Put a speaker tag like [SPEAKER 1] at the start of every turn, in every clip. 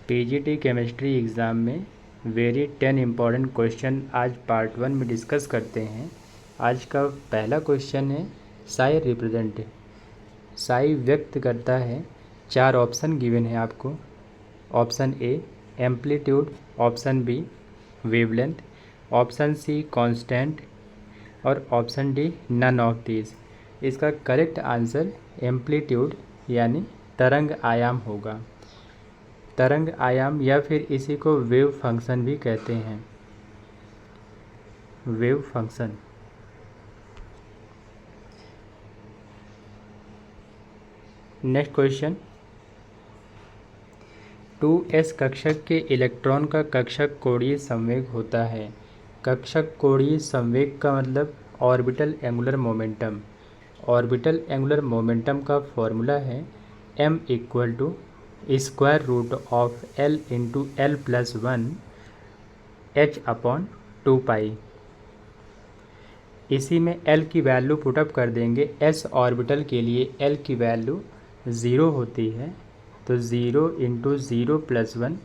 [SPEAKER 1] PGT chemistry exam में very 10 important question आज part 1 में डिस्कस करते हैं। आज का पहला क्वेश्चन है साई रिप्रेजेंट। साई व्यक्त करता है, 4 ऑप्शन गिवन है आपको। Option A amplitude, option B wavelength, option C constant और option D none of these. इसका करेक्ट आंसर एम्पलीट्यूड यानी तरंग आयाम होगा। तरंग आयाम या फिर इसी को वेव फंक्शन भी कहते हैं। Wave function. Next question, 2s कक्षक के इलेक्ट्रॉन का कक्षक कोणीय संवेग होता है। कक्षक कोणीय संवेग का मतलब orbital angular momentum. Orbital angular momentum का फॉर्मूला है m equal to square root of l into l plus 1 h upon 2 pi. इसी में l की वैल्यू पुटअप कर देंगे। s ऑर्बिटल के लिए l की वैल्यू 0 होती है, तो 0 into 0 plus 1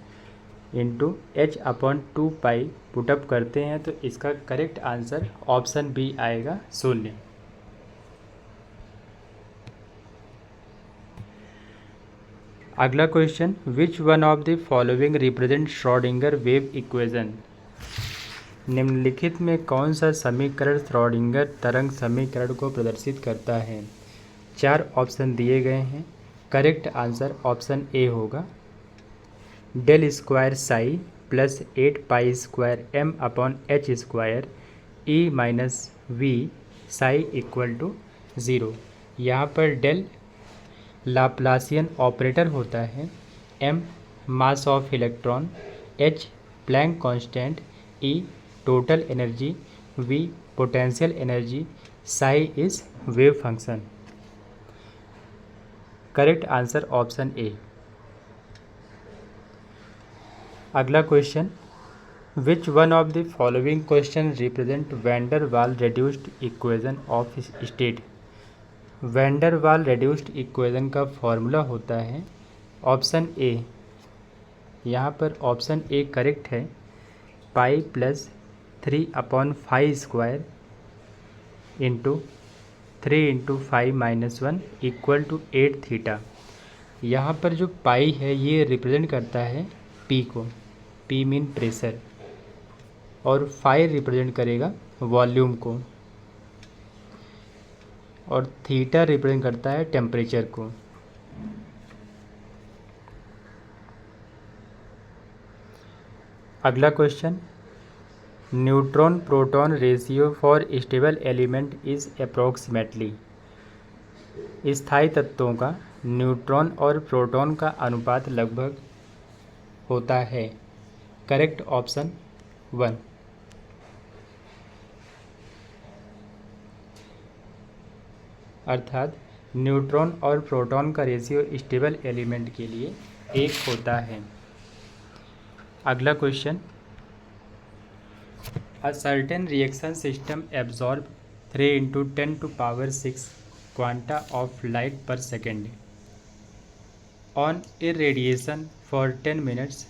[SPEAKER 1] into h upon 2 पाई पुटअप करते हैं, तो इसका करेक्ट आंसर ऑप्शन बी आएगा 0। अगला question, which one of the following represent Schrodinger wave equation. निम्नलिखित में कौन सा समीकरण श्रोडिंगर तरंग समीकरण को प्रदर्शित करता है। 4 ऑप्शन दिए गए हैं। करेक्ट आंसर ऑप्शन ए होगा। Del square psi plus 8 pi square m upon H square E minus V psi equal to 0। यहाँ पर डेल लाप्लासियन ऑपरेटर होता है, m mass of electron, h Planck constant, e total energy, v potential energy, psi is wave function. Correct answer option A. अगला question, which one of the following question represent van der Waals reduced equation of state. Van der Waals reduced equation का formula होता है option A. यहाँ पर option A correct है। Pi plus 3 upon 5 square into 3 into 5 minus 1 equal to 8 theta. यहाँ पर जो पाई है ये रिप्रेजेंट करता है पी को, पी मीन प्रेशर, और 5 रिप्रेजेंट करेगा वॉल्यूम को, और थीटा रिप्रेजेंट करता है टेम्परेचर को। अगला question, neutron proton ratio for stable element is approximately. स्थायी तत्वों का न्यूट्रॉन और प्रोटॉन का अनुपात लगभग होता है। Correct option 1। अर्थात न्यूट्रॉन और प्रोटॉन का रेशियो स्टेबल एलिमेंट के लिए 1 होता है। अगला question, a certain reaction system absorb 3 into 10 to power 6 quanta of light per second. On irradiation for 10 minutes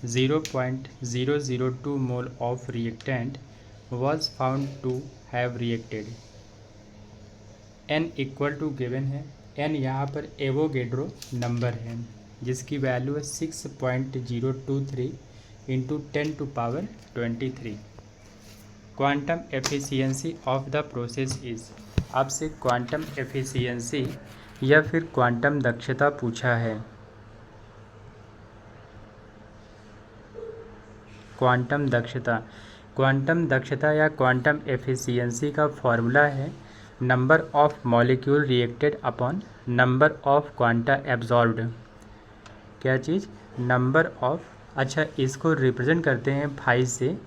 [SPEAKER 1] 0.002 mole of reactant was found to have reacted। n equal to given है। n यहाँ पर Avogadro number है जिसकी value है 6.023 into 10 to power 23। Quantum efficiency of the process is. आपसे quantum efficiency या फिर quantum दक्षता पूछा है। क्वांटम दक्षता, क्वांटम दक्षता या क्वांटम एफिशिएंसी का फॉर्मूला है number of molecule reacted upon number of quanta absorbed. क्या चीज़? Number of. अच्छा, इसको रिप्रेजेंट करते हैं 5 से,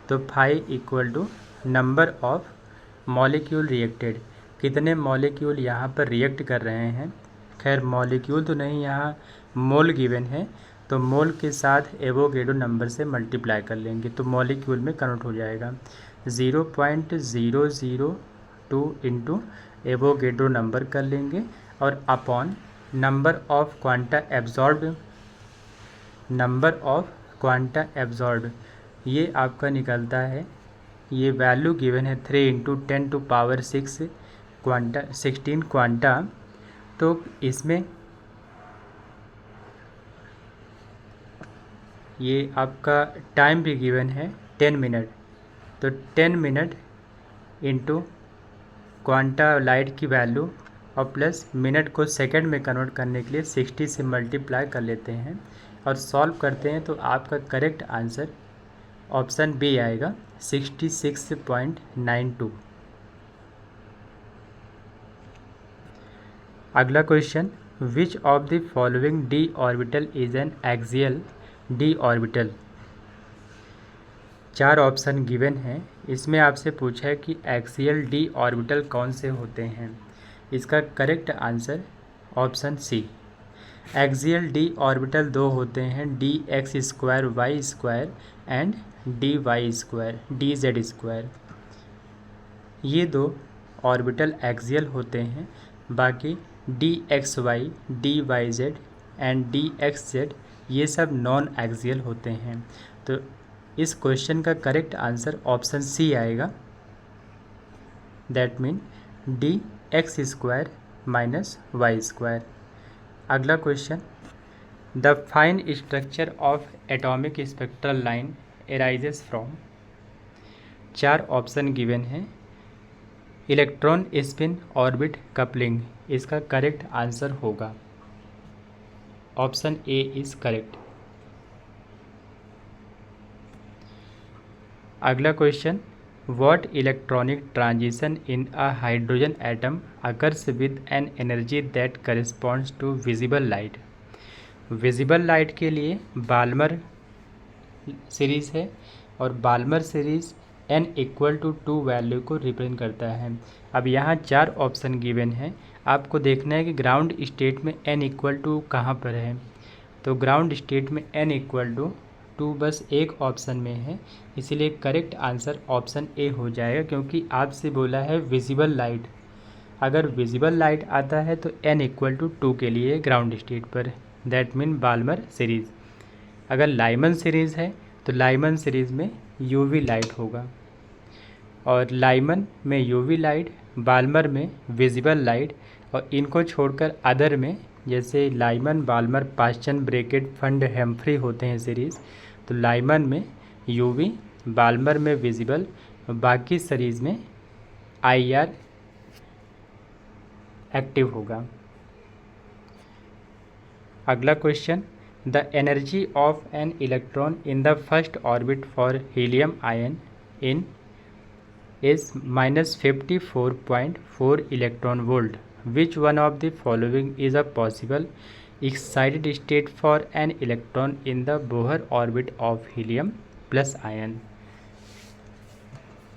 [SPEAKER 1] तो 5 equal to number of molecule reacted. कितने मॉलिक्यूल यहाँ पर रिएक्ट कर रहे हैं। खैर मॉलिक्यूल तो नहीं, यहाँ मोल गिवन है, तो मोल के साथ एवोगेड्रो नंबर से मल्टीप्लाई कर लेंगे तो मॉलिक्यूल में कन्वर्ट हो जाएगा। 0.002 इंटू एवोगेड्रो नंबर कर लेंगे और upon number of quanta absorbed number of quanta absorb, ये आपका निकलता है, ये वैल्यू गिवन है 3 × 10⁶ क्वांटा 16 क्वांटा। तो इसमें ये आपका टाइम भी गिवन है 10 मिनट, तो 10 मिनट इंटू क्वांटा लाइट की वैल्यू और प्लस मिनट को सेकंड में कन्वर्ट करने के लिए 60 से मल्टीप्लाई कर लेते हैं और सॉल्व करते हैं, तो आपका करेक्ट आंसर ऑप्शन बी आएगा 66.92। अगला question, which of the following D orbital is an axial D orbital. 4 option given हैं, इसमें आपसे पूछा है कि एक्सियल डी ऑर्बिटल कौन से होते हैं। इसका correct answer option C, axial D orbital 2 होते हैं, dx² एंड dy², ये 2 ऑर्बिटल एक्सियल होते हैं। बाकी dxy, dyz एंड dxz ये सब नॉन एक्सियल होते हैं। तो इस क्वेश्चन का करेक्ट आंसर ऑप्शन सी आएगा, दैट मीन dx² - y²। अगला question, the fine structure of atomic spectral line arises from. 4 option given हैं, इलेक्ट्रॉन स्पिन ऑर्बिट कपलिंग, इसका करेक्ट आंसर होगा ऑप्शन ए इज करेक्ट। अगला question, what electronic transition in a hydrogen atom occurs with an energy that corresponds to visible light. Visible light के लिए Balmer series है और Balmer series n = 2 value को represent करता है। अब यहाँ 4 ऑप्शन गिवन है, आपको देखना है कि ग्राउंड स्टेट में n = कहाँ पर है। तो ग्राउंड स्टेट में n = 2 बस एक ऑप्शन में है, इसीलिए करेक्ट आंसर ऑप्शन ए हो जाएगा, क्योंकि आपसे बोला है विजिबल लाइट। अगर विजिबल लाइट आता है तो n = 2 के लिए ग्राउंड स्टेट पर, दैट मीन बाल्मर सीरीज़। अगर लाइमन सीरीज़ है तो लाइमन सीरीज़ में यूवी लाइट होगा, और लाइमन में यूवी लाइट, बाल्मर में विजिबल लाइट, और इनको छोड़कर अदर में जैसे Lyman, Balmer, Paschen, Brackett, Pfund, Humphrey होते हैं सीरीज़, तो लाइमन में यूवी, बाल्मर में विजिबल, बाकी सीरीज़ में IR एक्टिव होगा। अगला question, the energy of an electron in the first orbit for helium ion in is -54.4 electron volt. Which one of the following is a possible excited state for an electron in the Bohr orbit of helium plus ion?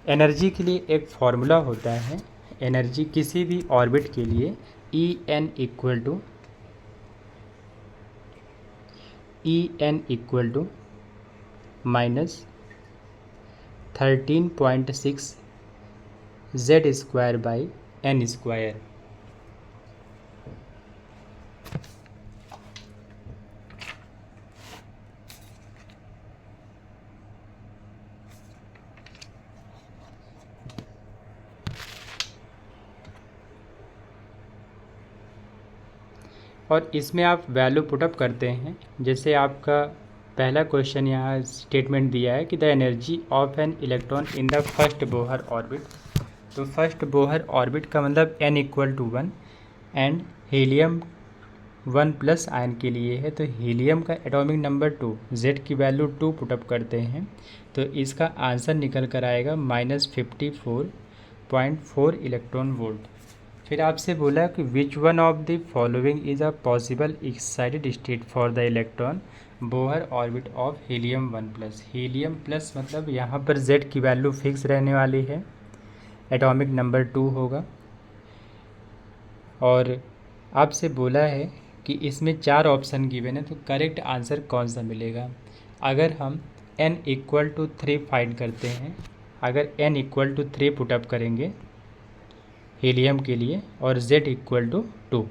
[SPEAKER 1] Energy के लिए एक formula होता है, energy किसी भी orbit के लिए En = -13.6 Z²/n²। और इसमें आप वैल्यू पुटअप करते हैं, जैसे आपका पहला क्वेश्चन यहाँ स्टेटमेंट दिया है कि the energy of an electron in the first Bohr orbit. तो फर्स्ट बोहर ऑर्बिट का मतलब n = 1 एंड हीलियम 1+ आयन के लिए है, तो हीलियम का एटॉमिक नंबर 2, Z की वैल्यू 2 पुटअप करते हैं, तो इसका आंसर निकल कर आएगा -54.4 इलेक्ट्रॉन वोल्ट। फिर आपसे बोला कि विच one of the following is a possible excited state for the electron Bohr orbit of helium 1+। Helium plus मतलब यहाँ पर Z की वैल्यू फिक्स रहने वाली है, एटॉमिक नंबर 2 होगा, और आपसे बोला है कि इसमें 4 ऑप्शन गिवन है, तो करेक्ट आंसर कौन सा मिलेगा। अगर हम n = 3 फाइंड करते हैं, अगर n = 3 पुटअप करेंगे हीलियम के लिए और Z = 2,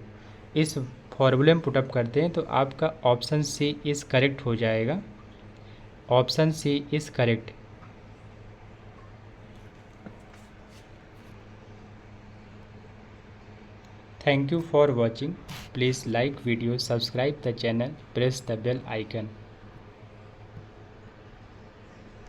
[SPEAKER 1] इस फॉर्मूले में पुटअप करते हैं तो आपका ऑप्शन सी इज़ करेक्ट हो जाएगा। Option C is correct. Thank you for watching. Please like video, subscribe the channel, press the bell icon.